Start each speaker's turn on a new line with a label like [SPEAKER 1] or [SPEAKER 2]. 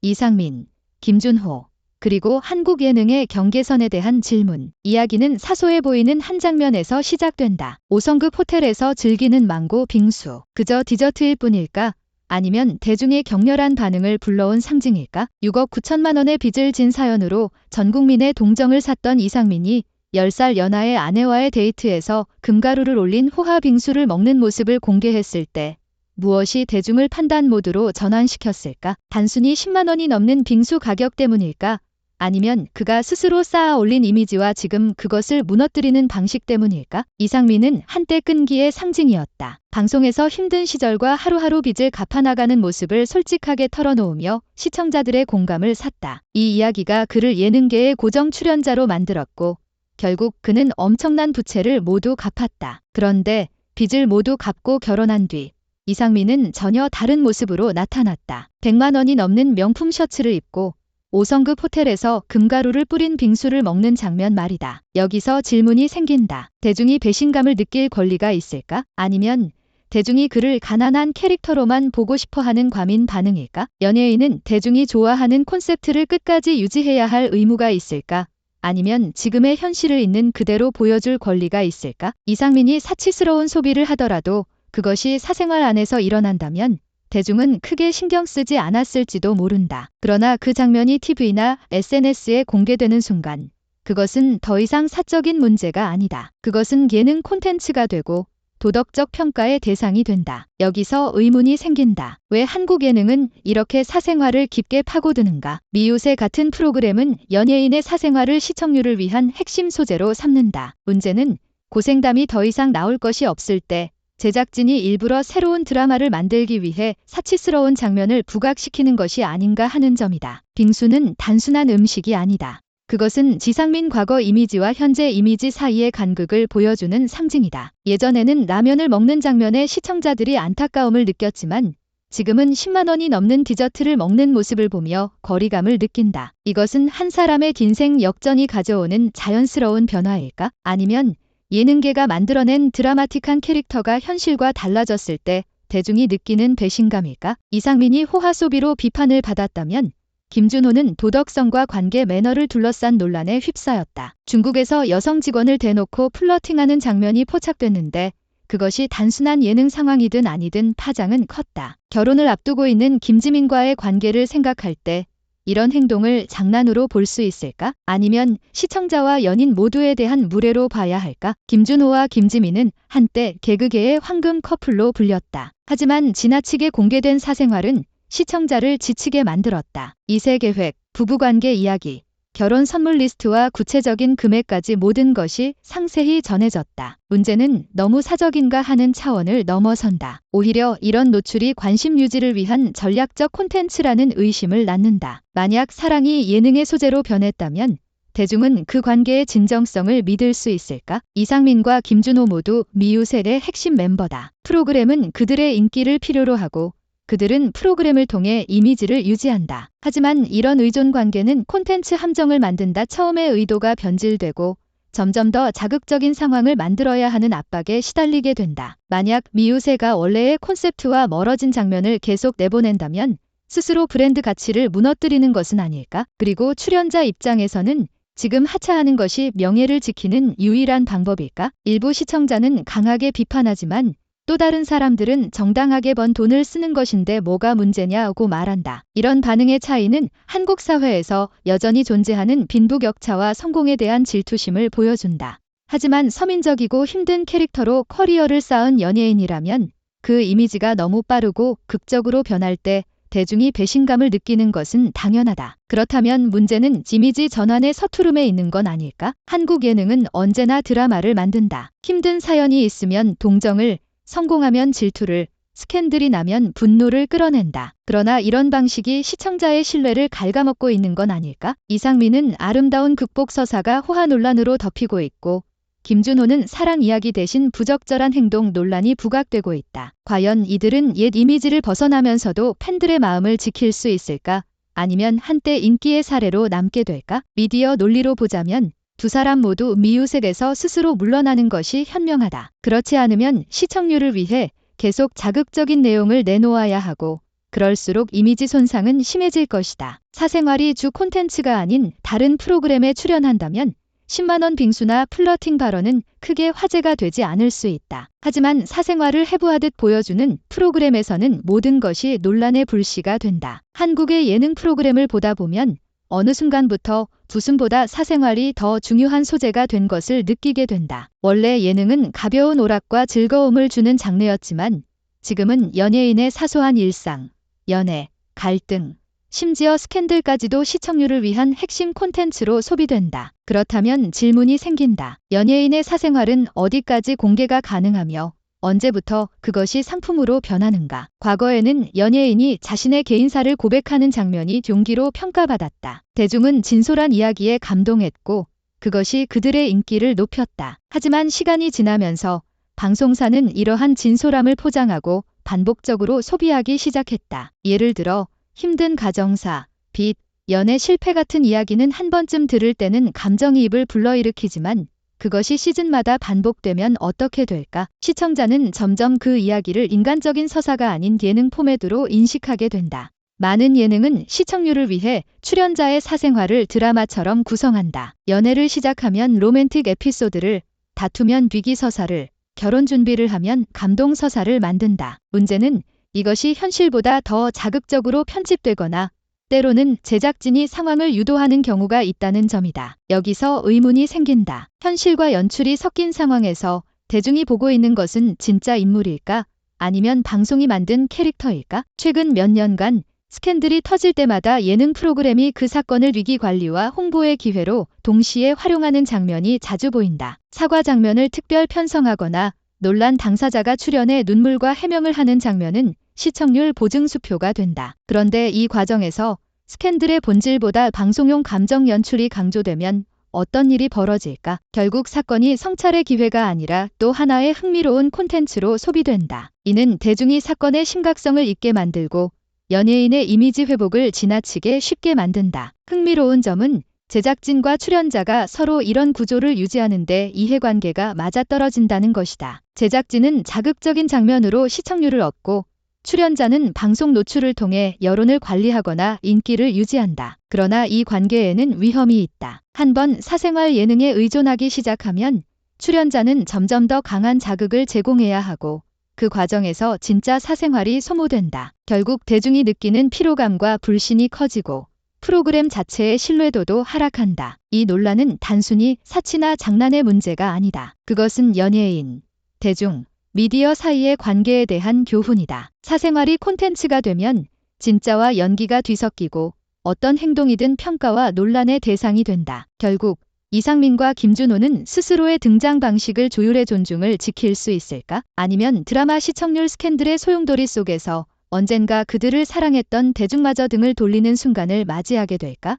[SPEAKER 1] 이상민, 김준호, 그리고 한국 예능의 경계선에 대한 질문. 이야기는 사소해 보이는 한 장면에서 시작된다. 5성급 호텔에서 즐기는 망고 빙수. 그저 디저트일 뿐일까? 아니면 대중의 격렬한 반응을 불러온 상징일까? 6억 9천만 원의 빚을 진 사연으로 전 국민의 동정을 샀던 이상민이 10살 연하의 아내와의 데이트에서 금가루를 올린 호화 빙수를 먹는 모습을 공개했을 때 무엇이 대중을 판단 모드로 전환시켰을까? 단순히 10만 원이 넘는 빙수 가격 때문일까? 아니면 그가 스스로 쌓아 올린 이미지와 지금 그것을 무너뜨리는 방식 때문일까? 이상민은 한때 끈기의 상징이었다. 방송에서 힘든 시절과 하루하루 빚을 갚아나가는 모습을 솔직하게 털어놓으며 시청자들의 공감을 샀다. 이 이야기가 그를 예능계의 고정 출연자로 만들었고 결국 그는 엄청난 부채를 모두 갚았다. 그런데 빚을 모두 갚고 결혼한 뒤 이상민은 전혀 다른 모습으로 나타났다. 100만 원이 넘는 명품 셔츠를 입고 5성급 호텔에서 금가루를 뿌린 빙수를 먹는 장면 말이다. 여기서 질문이 생긴다. 대중이 배신감을 느낄 권리가 있을까? 아니면 대중이 그를 가난한 캐릭터로만 보고 싶어하는 과민 반응일까? 연예인은 대중이 좋아하는 콘셉트를 끝까지 유지해야 할 의무가 있을까? 아니면 지금의 현실을 있는 그대로 보여줄 권리가 있을까? 이상민이 사치스러운 소비를 하더라도 그것이 사생활 안에서 일어난다면 대중은 크게 신경 쓰지 않았을지도 모른다. 그러나 그 장면이 TV나 SNS에 공개되는 순간 그것은 더 이상 사적인 문제가 아니다. 그것은 예능 콘텐츠가 되고 도덕적 평가의 대상이 된다. 여기서 의문이 생긴다. 왜 한국 예능은 이렇게 사생활을 깊게 파고드는가? 미우새 같은 프로그램은 연예인의 사생활을 시청률을 위한 핵심 소재로 삼는다. 문제는 고생담이 더 이상 나올 것이 없을 때 제작진이 일부러 새로운 드라마를 만들기 위해 사치스러운 장면을 부각시키는 것이 아닌가 하는 점이다. 빙수는 단순한 음식이 아니다. 그것은 지상민 과거 이미지와 현재 이미지 사이의 간극을 보여주는 상징이다. 예전에는 라면을 먹는 장면에 시청자들이 안타까움을 느꼈지만 지금은 10만 원이 넘는 디저트를 먹는 모습을 보며 거리감을 느낀다. 이것은 한 사람의 인생 역전이 가져오는 자연스러운 변화일까? 아니면 예능계가 만들어낸 드라마틱한 캐릭터가 현실과 달라졌을 때 대중이 느끼는 배신감일까? 이상민이 호화 소비로 비판을 받았다면 김준호는 도덕성과 관계 매너를 둘러싼 논란에 휩싸였다. 중국에서 여성 직원을 대놓고 플러팅하는 장면이 포착됐는데 그것이 단순한 예능 상황이든 아니든 파장은 컸다. 결혼을 앞두고 있는 김지민과의 관계를 생각할 때 이런 행동을 장난으로 볼 수 있을까? 아니면 시청자와 연인 모두에 대한 무례로 봐야 할까? 김준호와 김지민은 한때 개그계의 황금 커플로 불렸다. 하지만 지나치게 공개된 사생활은 시청자를 지치게 만들었다. 2세 계획, 부부관계 이야기, 결혼 선물 리스트와 구체적인 금액까지 모든 것이 상세히 전해졌다. 문제는 너무 사적인가 하는 차원을 넘어선다. 오히려 이런 노출이 관심 유지를 위한 전략적 콘텐츠라는 의심을 낳는다. 만약 사랑이 예능의 소재로 변했다면 대중은 그 관계의 진정성을 믿을 수 있을까? 이상민과 김준호 모두 미우셀의 핵심 멤버다. 프로그램은 그들의 인기를 필요로 하고 그들은 프로그램을 통해 이미지를 유지한다. 하지만 이런 의존 관계는 콘텐츠 함정을 만든다. 처음의 의도가 변질되고 점점 더 자극적인 상황을 만들어야 하는 압박에 시달리게 된다. 만약 미우새가 원래의 콘셉트와 멀어진 장면을 계속 내보낸다면 스스로 브랜드 가치를 무너뜨리는 것은 아닐까? 그리고 출연자 입장에서는 지금 하차하는 것이 명예를 지키는 유일한 방법일까? 일부 시청자는 강하게 비판하지만 또 다른 사람들은 정당하게 번 돈을 쓰는 것인데 뭐가 문제냐고 말한다. 이런 반응의 차이는 한국 사회에서 여전히 존재하는 빈부격차와 성공에 대한 질투심을 보여준다. 하지만 서민적이고 힘든 캐릭터로 커리어를 쌓은 연예인이라면 그 이미지가 너무 빠르고 극적으로 변할 때 대중이 배신감을 느끼는 것은 당연하다. 그렇다면 문제는 이미지 전환의 서투름에 있는 건 아닐까? 한국 예능은 언제나 드라마를 만든다. 힘든 사연이 있으면 동정을, 성공하면 질투를, 스캔들이 나면 분노를 끌어낸다. 그러나 이런 방식이 시청자의 신뢰를 갉아먹고 있는 건 아닐까? 이상민은 아름다운 극복 서사가 호화 논란으로 덮이고 있고 김준호는 사랑 이야기 대신 부적절한 행동 논란이 부각되고 있다. 과연 이들은 옛 이미지를 벗어나면서도 팬들의 마음을 지킬 수 있을까? 아니면 한때 인기의 사례로 남게 될까? 미디어 논리로 보자면 두 사람 모두 미우색에서 스스로 물러나는 것이 현명하다. 그렇지 않으면 시청률을 위해 계속 자극적인 내용을 내놓아야 하고 그럴수록 이미지 손상은 심해질 것이다. 사생활이 주 콘텐츠가 아닌 다른 프로그램에 출연한다면 10만원 빙수나 플러팅 발언은 크게 화제가 되지 않을 수 있다. 하지만 사생활을 해부하듯 보여주는 프로그램에서는 모든 것이 논란의 불씨가 된다. 한국의 예능 프로그램을 보다 보면 어느 순간부터 웃음보다 사생활이 더 중요한 소재가 된 것을 느끼게 된다. 원래 예능은 가벼운 오락과 즐거움을 주는 장르였지만 지금은 연예인의 사소한 일상, 연애, 갈등, 심지어 스캔들까지도 시청률을 위한 핵심 콘텐츠로 소비된다. 그렇다면 질문이 생긴다. 연예인의 사생활은 어디까지 공개가 가능하며 언제부터 그것이 상품으로 변하는가? 과거에는 연예인이 자신의 개인사를 고백하는 장면이 용기로 평가받았다. 대중은 진솔한 이야기에 감동했고 그것이 그들의 인기를 높였다. 하지만 시간이 지나면서 방송사는 이러한 진솔함을 포장하고 반복적으로 소비하기 시작했다. 예를 들어 힘든 가정사, 빚, 연애 실패 같은 이야기는 한 번쯤 들을 때는 감정이입을 불러일으키지만 그것이 시즌마다 반복되면 어떻게 될까? 시청자는 점점 그 이야기를 인간적인 서사가 아닌 예능 포맷으로 인식하게 된다. 많은 예능은 시청률을 위해 출연자의 사생활을 드라마처럼 구성한다. 연애를 시작하면 로맨틱 에피소드를, 다투면 위기 서사를, 결혼 준비를 하면 감동 서사를 만든다. 문제는 이것이 현실보다 더 자극적으로 편집되거나 때로는 제작진이 상황을 유도하는 경우가 있다는 점이다. 여기서 의문이 생긴다. 현실과 연출이 섞인 상황에서 대중이 보고 있는 것은 진짜 인물일까? 아니면 방송이 만든 캐릭터일까? 최근 몇 년간 스캔들이 터질 때마다 예능 프로그램이 그 사건을 위기 관리와 홍보의 기회로 동시에 활용하는 장면이 자주 보인다. 사과 장면을 특별 편성하거나 논란 당사자가 출연해 눈물과 해명을 하는 장면은 시청률 보증 수표가 된다. 그런데 이 과정에서 스캔들의 본질보다 방송용 감정 연출이 강조되면 어떤 일이 벌어질까? 결국 사건이 성찰의 기회가 아니라 또 하나의 흥미로운 콘텐츠로 소비된다. 이는 대중이 사건의 심각성을 잊게 만들고 연예인의 이미지 회복을 지나치게 쉽게 만든다. 흥미로운 점은 제작진과 출연자가 서로 이런 구조를 유지하는데 이해관계가 맞아떨어진다는 것이다. 제작진은 자극적인 장면으로 시청률을 얻고 출연자는 방송 노출을 통해 여론을 관리하거나 인기를 유지한다. 그러나 이 관계에는 위험이 있다. 한번 사생활 예능에 의존하기 시작하면 출연자는 점점 더 강한 자극을 제공해야 하고 그 과정에서 진짜 사생활이 소모된다. 결국 대중이 느끼는 피로감과 불신이 커지고 프로그램 자체의 신뢰도도 하락한다. 이 논란은 단순히 사치나 장난의 문제가 아니다. 그것은 연예인, 대중, 미디어 사이의 관계에 대한 교훈이다. 사생활이 콘텐츠가 되면 진짜와 연기가 뒤섞이고 어떤 행동이든 평가와 논란의 대상이 된다. 결국 이상민과 김준호는 스스로의 등장 방식을 조율해 존중을 지킬 수 있을까? 아니면 드라마 시청률 스캔들의 소용돌이 속에서 언젠가 그들을 사랑했던 대중마저 등을 돌리는 순간을 맞이하게 될까?